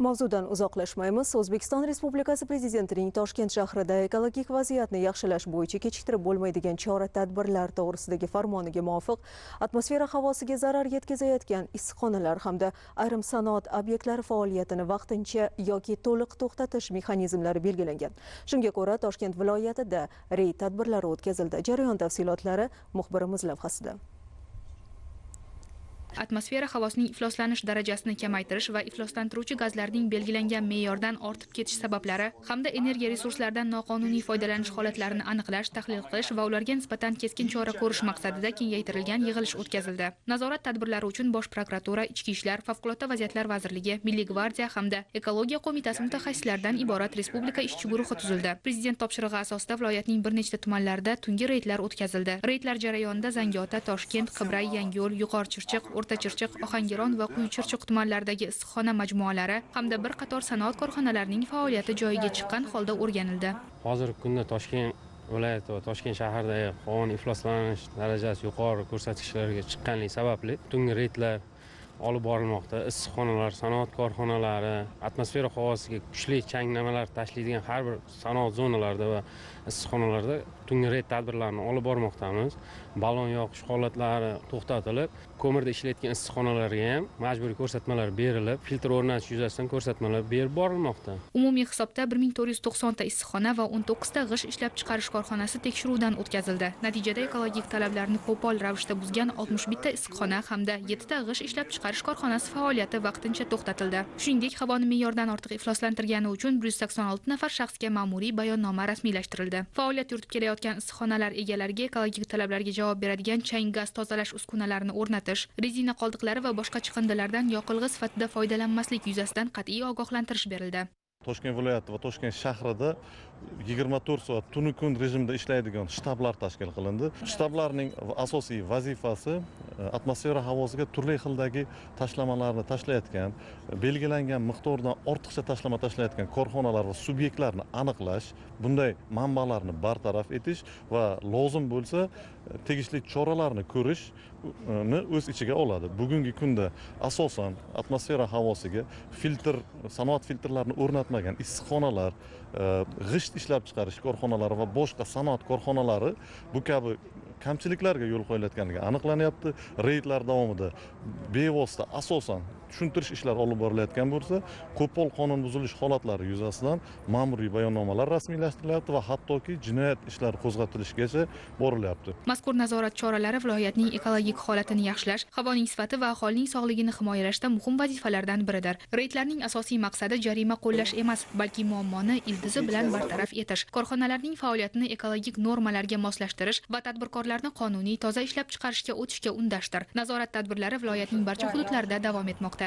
Mavzudan uzoqlashmaymiz. O'zbekiston Respublikasi Prezidentining Toshkent shahrida ekologik vaziyatni yaxshilash bo'yicha kechiktirib bo'lmaydigan chora-tadbirlar to'g'risidagi farmoniga muvofiq atmosfera havosiga zarar yetkazayotgan issiqxonalar hamda ayrim sanoat obyektlari faoliyatini vaqtincha yoki to'liq to'xtatish mexanizmlari belgilangan. Shunga ko'ra, Toshkent viloyatida reyd tadbirlari o'tkazildi. Jarayon tafsilotlari muxbirimiz lavhasida. Atmosfera havosining ifloslanish darajasini kamaytirish va ifloslantiruvchi gazlarning belgilangan me'yordan ortib ketish sabablari hamda energiya resurslaridan noqonuniy foydalanish holatlarini aniqlash, tahlil qilish va ularga nisbatan keskin chora ko'rish maqsadida kengaytirilgan yig'ilish o'tkazildi. Nazorat tadbirlari uchun Bosh prokuratura, Ichki ishlar, Favqulodda vaziyatlar vazirligi, Milliy gvardiya hamda Ekologiya qo'mitasi mutaxassislaridan iborat respublika ishchi guruhi tuzildi. Prezident topshirig'i asosida viloyatning bir nechta tumanlarida tungi reydlar o'tkazildi. Reydlar jarayonida Zangiota, Toshkent, Qibray, Yangiyo'l, Yuqori-Chirchiq, O'rta-Chirchiq, Ohangaron va Quyi-Chirchiq tumanlaridagi issiqxona majmualari hamda bir qator sanoat korxonalarining faoliyati joyiga chiqqan holda o'rganildi. Hozirgi kunda Toshkent viloyati va Toshkent shahridagi havoning ifloslanish darajasi yuqori ko'rsatkichlarga chiqqanligi sababli tungi reydlar olib borilmoqda. Issiqxonalar, sanoat korxonalari, atmosfera havosiga kuchli changnamalar tashlaydigan har bir sanoat zonalarida va issiqxonalarda tungi reyd tadbirlarini olib bormoqdamiz. Balon yoqish holatlari to'xtatilib, ko'mirda ishlayotgan issiqxonalarga ham majburiy ko'rsatmalar berilib, filtr o'rnatish yuzasidan ko'rsatmalar berib borilmoqda. Umumiy hisobda 1490 ta issiqxona va 19 ta g'isht ishlab chiqarish korxonasi tekshiruvdan o'tkazildi. Natijada ekologik talablarni qo'pol ravishda buzgan 61 ta issiqxona hamda 7 ta g'isht ishlab chiqarish korxonasi faoliyati vaqtincha to'xtatildi. Shuningdek, havoni me'yordan ortiq ifloslantirgani uchun 186 nafar shaxsga ma'muriy bayonnoma rasmiylashtirildi. Faoliyat yuritib kelayotgan issiqxonalar egalariga ekologik talablarga javob beradigan chang gaz tozalash uskunalarini o'rnatish, rezina qoldiqlari va boshqa chiqindilardan yoqilg'i sifatida foydalanmaslik yuzasidan qat'iy ogohlantirish berildi. Toshkent viloyati va Toshkent shahrida 24 soat tunu kun rejimda ishlaydigan shtablar tashkil qilindi. Shtablarning asosiy vazifasi atmosfera havosiga turli xildagi tashlamalarni tashlayotgan, belgilangan miqdordan ortiqcha tashlama tashlayotgan korxonalar va subyektlarni aniqlash, bunday manbalarni bartaraf etish va lozim bo'lsa tegishli choralarni ko'rishni o'z ichiga oladi. Bugungi kunda asosan atmosfera havosiga sanoat filtrlarini o'rnatmagan issiqxonalar, g'isht ishlab chiqarish korxonalari va boshqa sanoat korxonalari bu kabi kamchiliklarga yo'l qo'yilayotganligi aniqlanyapti. Reydlar davomida bevosita asosan tushuntirish ishlari olib borilayotgan bo'lsa, qo'pol qonun buzilish holatlari yuzasidan ma'muriy bayonnomalar rasmiylashtirilyapti va hattoki jinoyat ishlari qo'zg'atilishgacha borilyapti. Mazkur nazorat choralari viloyatning ekologik holatini yaxshilash, havoning sifati va aholining sog'lig'ini himoyalashda muhim vazifalardan biridir. Reydlarning asosiy maqsadi jarima qo'llash emas, balki muammoni ildizi bilan bartaraf etish, korxonalarning faoliyatini ekologik normalarga moslashtirish va tadbirkorlarni qonuniy toza ishlab chiqarishga o'tishga undashdir. Nazorat tadbirlari viloyatning barcha hududlarida davom etmoqda.